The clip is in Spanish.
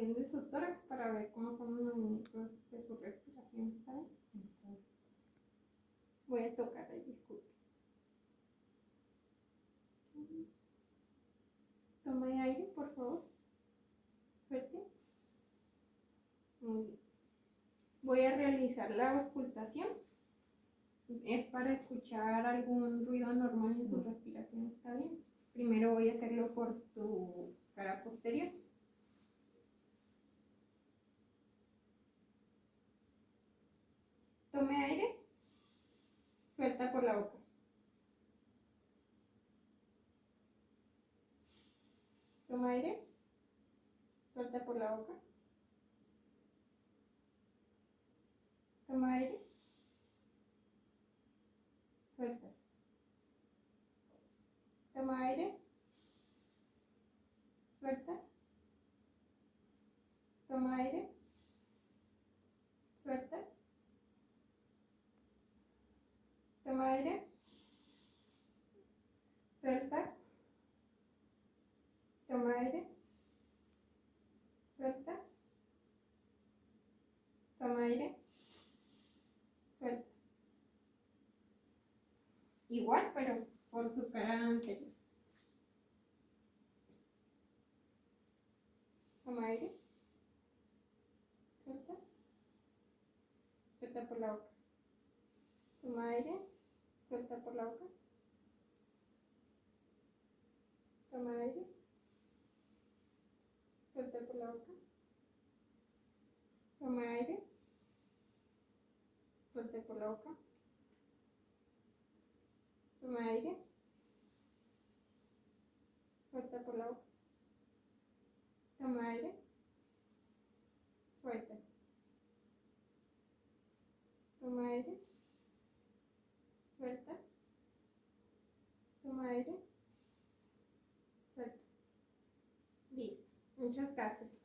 palpación de su tórax para ver cómo son los movimientos de su respiración. ¿Está bien? Está bien. Voy a tocar ahí, disculpe. Toma aire, por favor. Suerte. Muy bien. Voy a realizar la auscultación. Es para escuchar algún ruido anormal en su respiración. ¿Está bien? Primero voy a hacerlo por su cara posterior. Tome aire. Suelta por la boca. Toma aire. Suelta por la boca. Toma aire. Suelta. Toma aire. Suelta. Toma aire. Suelta. Toma aire. Suelta. Toma aire. Suelta. Toma aire. Suelta. Igual, pero por su cara anterior. Toma aire. Suelta. Suelta por la boca. Toma aire. Suelta por la boca. Toma aire. Suelta por la boca. Toma aire. Suelta por la boca. Toma aire. Suelta por la boca. Toma aire. Suelta. Toma aire. Suelta. Toma aire. Suelta. Listo. Muchas gracias.